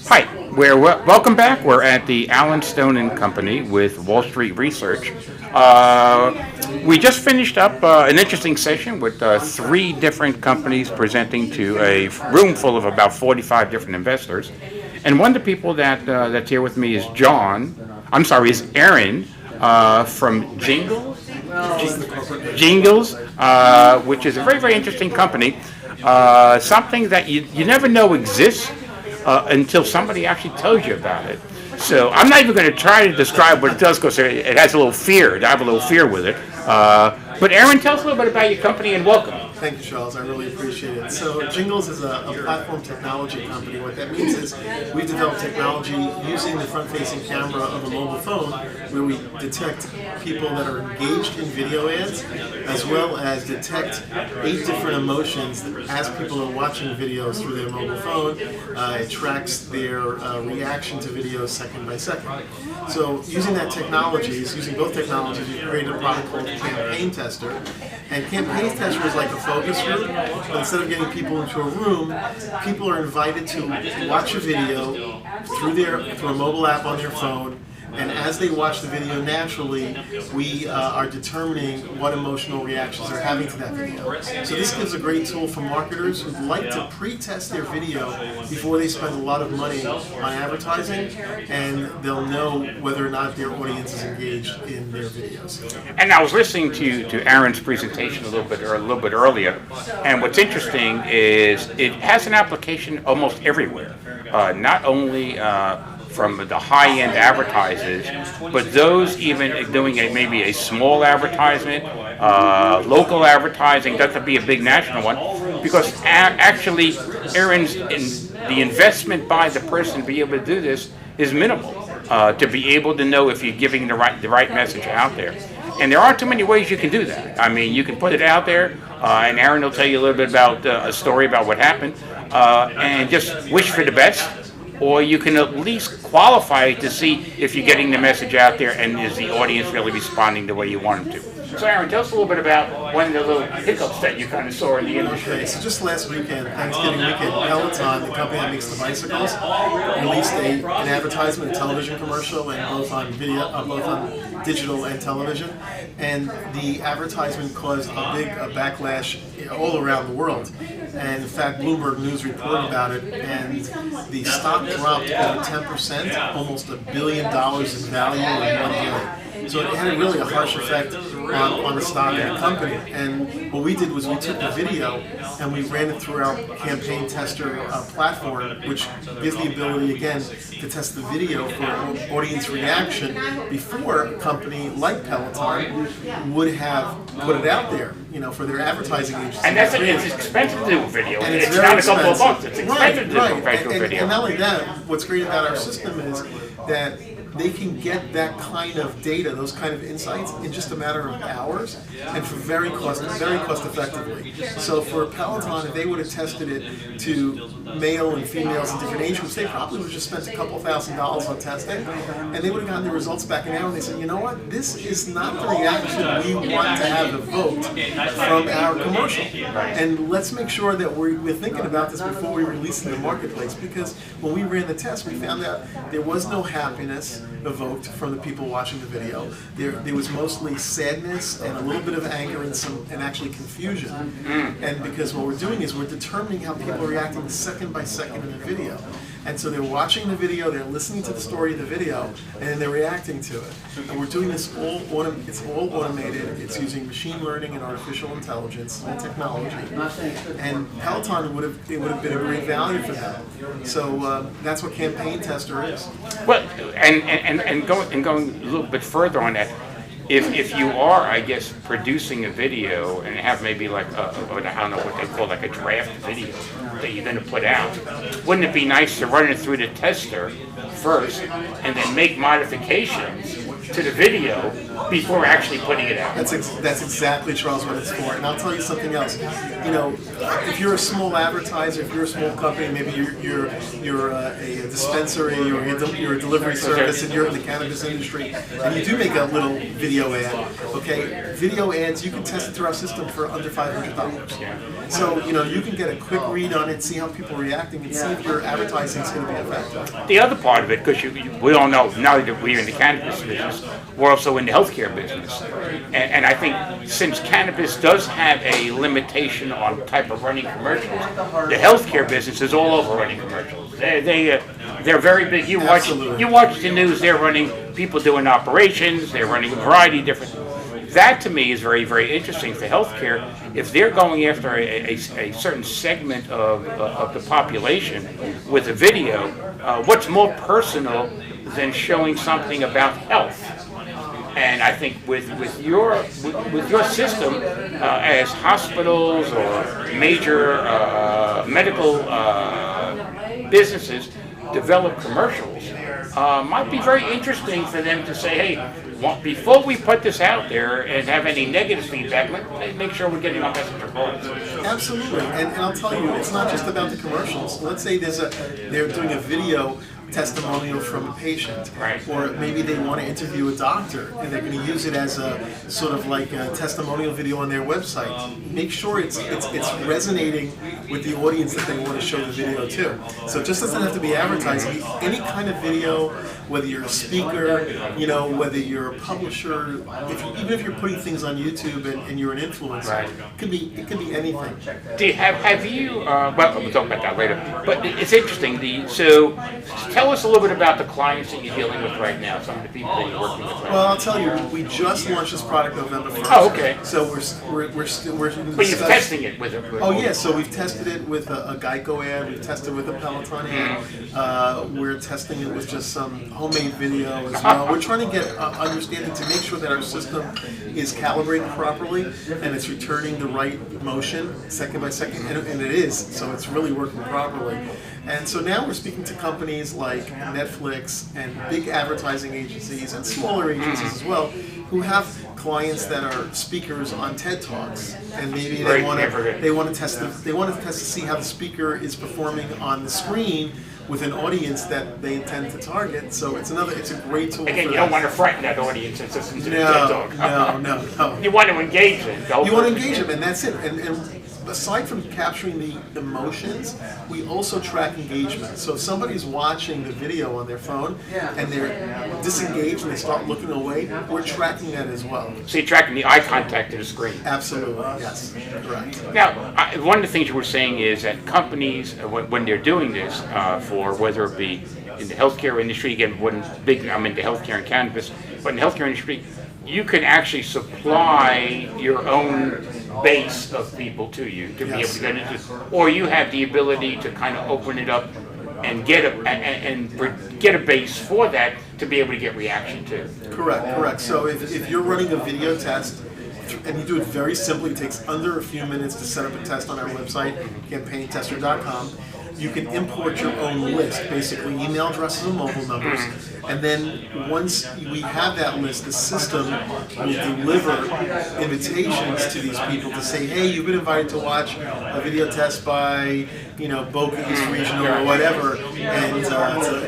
Hi, welcome back. We're at the Allen Stone and Company with Wall Street Research. We just finished up an interesting session with three different companies presenting to a room full of about 45 different investors. And one of the people that's here with me is is Aaron from Jinglz, which is a very, very interesting company. Something that you never know exists until somebody actually tells you about it. So I'm not even going to try to describe what it does because it has a little fear. I have a little fear with it. But Aaron, tell us a little bit about your company and welcome. Thank you, Charles. I really appreciate it. So Jinglz is a platform technology company. What that means is we've developed technology using the front-facing camera of a mobile phone where we detect people that are engaged in video ads as well as detect 8 different emotions as people are watching videos through their mobile phone. It tracks their reaction to videos second by second. So using using both technologies, we created a product called Campaign Tester. And Campaign Tester is like a focus group, but instead of getting people into a room, people are invited to watch a video through a mobile app on their phone. And as they watch the video naturally, we are determining what emotional reactions they're having to that video. So this gives a great tool for marketers who'd like to pre-test their video before they spend a lot of money on advertising, and they'll know whether or not their audience is engaged in their videos. And I was listening to Aaron's presentation a little bit earlier, and what's interesting is it has an application almost everywhere, not only from the high-end advertisers, but those even doing maybe a small advertisement, local advertising, doesn't have to be a big national one, because actually, the investment by the person to be able to do this is minimal, to be able to know if you're giving the right message out there. And there aren't too many ways you can do that. I mean, you can put it out there, and Aaron will tell you a little bit about a story about what happened, and just wish for the best. Or you can at least qualify to see if you're getting the message out there and is the audience really responding the way you want them to. So Aaron, tell us a little bit about one of the little hiccups that you kind of saw in the industry. Okay, so just last weekend, Thanksgiving weekend, Peloton, the company that makes the bicycles, released an advertisement, a television commercial, and both on digital and television. And the advertisement caused a big backlash all around the world. And in fact, Bloomberg News reported about it, and the stock dropped over 10%, almost $1 billion in value in one day. So it had really a harsh effect on the stock of the company. And what we did was we took the video and we ran it through our Campaign Tester platform, which gives the ability, again, to test the video for audience reaction before a company like Peloton would have put it out there, for their advertising agency. And it's expensive to do a video. And it's not a couple of bucks. It's expensive to do a video. And not only that, what's great about our system is that they can get that kind of data, those kind of insights, in just a matter of hours, and for very cost effectively. So for Peloton, if they would have tested it to male and females in different age groups, they probably would have just spent a couple $1,000s on testing, and they would have gotten the results back in an hour. And they said, you know what, this is not the reaction we want to have evoked from our commercial. And let's make sure that we're thinking about this before we release it in the marketplace, because when we ran the test, we found out there was no happiness evoked from the people watching the video. There was mostly sadness and a little bit of anger and actually confusion. And because what we're doing is we're determining how people are reacting second by second in the video. And so they're watching the video, they're listening to the story of the video, and then they're reacting to it. And we're doing this it's all automated. It's using machine learning and artificial intelligence and technology. And Peloton would have been a great value for them. So that's what Campaign Tester is. Well, and going a little bit further on that, if you are, I guess, producing a video and have maybe like I don't know what they call like a draft video that you're going to put out, wouldn't it be nice to run it through the tester first and then make modifications to the video before actually putting it out. That's exactly, Charles, what it's for. And I'll tell you something else. You know, if you're a small advertiser, if you're a small company, maybe you're a dispensary or you're a delivery service and you're in the cannabis industry, and you do make a little video ad, okay? Video ads, you can test it through our system for under $500. So, you know, you can get a quick read on it, see how people are reacting, and see if your advertising is going to be effective. The other part of it, because we all know now that we're in the cannabis business, we're also in the healthcare business. And I think since cannabis does have a limitation on type of running commercials, the healthcare business is all over running commercials. They're very big. You watch the news, they're running people doing operations, they're running a variety of different. That to me is very, very interesting for healthcare. If they're going after a certain segment of the population with a video, what's more personal than showing something about health? And I think with your system, as hospitals or major medical businesses develop commercials, might be very interesting for them to say, hey, before we put this out there and have any negative feedback, let's make sure we're getting our message across. Absolutely, and I'll tell you, it's not just about the commercials. Let's say they're doing a video testimonial from a patient, right, or maybe they want to interview a doctor and they're going to use it as a sort of like a testimonial video on their website. Make sure it's resonating with the audience that they want to show the video to. So it just doesn't have to be advertising. Any kind of video, whether you're a speaker, you know, whether you're a publisher, even if you're putting things on YouTube and you're an influencer, right, it could be anything. Do you have you? Well, we'll talk about that later. But it's interesting. So tell us a little bit about the clients that you're dealing with right now. Some of the people that you're working with right now. Well, I'll tell you, we just launched this product November 1st. Oh, okay. So we're still But you're testing it with it. Oh yeah, so we've tested it with a Geico ad, we've tested with a Peloton ad, we're testing it with just some homemade video as well. We're trying to get understanding to make sure that our system is calibrated properly and it's returning the right motion second by second, and it is, so it's really working properly. And so now we're speaking to companies like Netflix and big advertising agencies and smaller agencies as well, who have clients that are speakers on TED Talks, and maybe they want to test to see how the speaker is performing on the screen with an audience that they intend to target. So it's a great tool. Again, for you don't want to frighten that audience that's listening to the TED Talk. No. You want to engage them. You want to engage them, and that's it. And aside from capturing the emotions, we also track engagement. So if somebody's watching the video on their phone and they're disengaged and they start looking away, we're tracking that as well. So you're tracking the eye contact to the screen. Absolutely, yes, correct. Now, one of the things you were saying is that companies, when they're doing this, for whether it be in the healthcare industry, again, I'm into healthcare and cannabis, but in the healthcare industry, you can actually supply your own base of people to you to be able to get into, or you have the ability to kind of open it up and get a base for that to be able to get reaction to. Correct. So if you're running a video test, and you do it very simply, it takes under a few minutes to set up a test on our website, campaignTester.com. You can import your own list, basically email addresses and mobile numbers, and then once we have that list, the system will deliver invitations to these people to say, hey, you've been invited to watch a video test by, Boca East Regional or whatever, and it's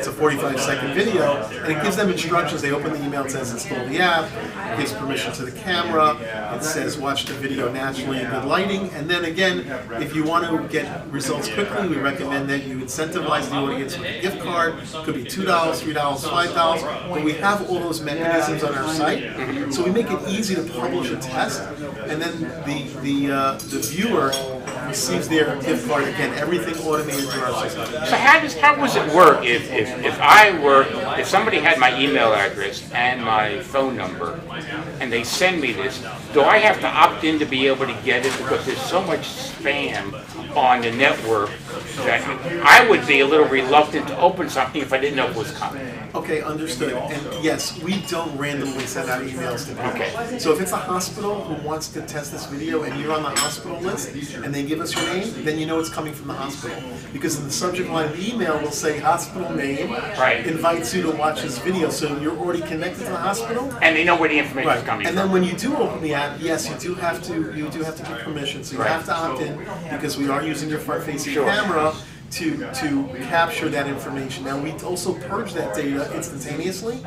a 45-second video, and it gives them instructions. They open the email, it says install the app, it gives permission to the camera, it says watch the video naturally in good lighting, and then again, if you want to get results quickly, we recommend that you incentivize the audience with a gift card. It could be $2, $3, $5, but we have all those mechanisms on our site, so we make it easy to publish a test, and then the viewer receives their gift card, again, everything automated through our system. So how does it work if somebody had my email address and my phone number and they send me this, do I have to opt in to be able to get it? Because there's so much spam on the network that I would be a little reluctant to open something if I didn't know it was coming. Okay, understood. And yes, we don't randomly send out emails to people. Okay. So if it's a hospital who wants to test this video and you're on the hospital list and they give give us your name, then you know it's coming from the hospital. Because in the subject line of the email will say hospital name, invites you to watch this video, so you're already connected to the hospital. And they know where the information is coming and from. then when you do open the app, yes, you do have to get permission. So you have to opt in because we are using your front-facing camera to capture that information. Now we also purge that data instantaneously.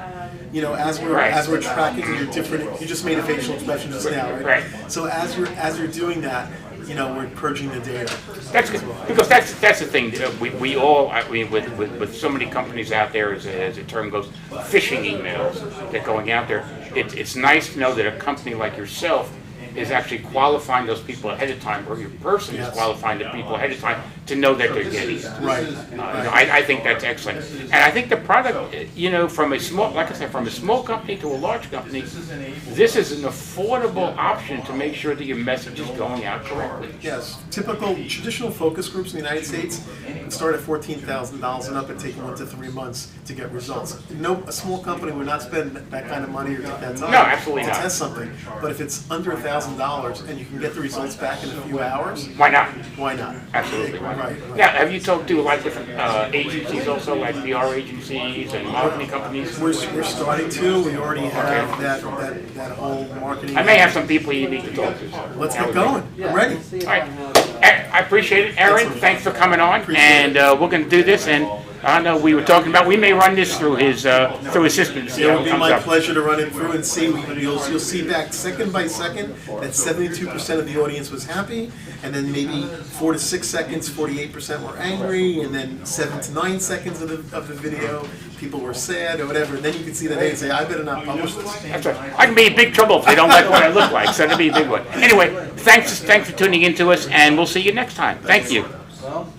You know, as we're tracking your different. You just made a facial expression just now, right? So as you're doing that, you know, we're purging the data. That's good, because that's the thing. We all, I mean, with so many companies out there, as the term goes, phishing emails that are going out there. It's nice to know that a company like yourself is actually qualifying those people ahead of time, or your person is qualifying the people ahead of time to know that they're getting it. Right. You know, I think that's excellent. And I think the product, you know, from a small, like I said, from a small company to a large company, this is an affordable option to make sure that your message is going out correctly. Yes. Typical traditional focus groups in the United States can start at $14,000 and up and take 1 to 3 months to get results. No, a small company would not spend that kind of money or take that time absolutely to not. test something. But if it's under $1,000 and you can get the results back in a few hours, Why not? why not? Absolutely. Right. Now, have you talked to a lot of different agencies also, like PR agencies and marketing companies? We're starting to. We already have that whole marketing. I may have some people you need to talk to. So Let's get going. I'm ready. All right. I appreciate it, Aaron. Thanks for coming on, and we're going to do this. And I know we were talking about we may run this through his system. It would be my pleasure to run it through and see. You'll see back second by second that 72% of the audience was happy, and then maybe 4 to 6 seconds, 48% were angry, and then 7 to 9 seconds of the video, people were sad or whatever. And then you can see that they say, "I better not publish this." That's right. I can be in big trouble if they don't like what I look like. So that'll be a big one. Anyway, thanks for tuning in to us, and we'll see you next time. Thank you. Well,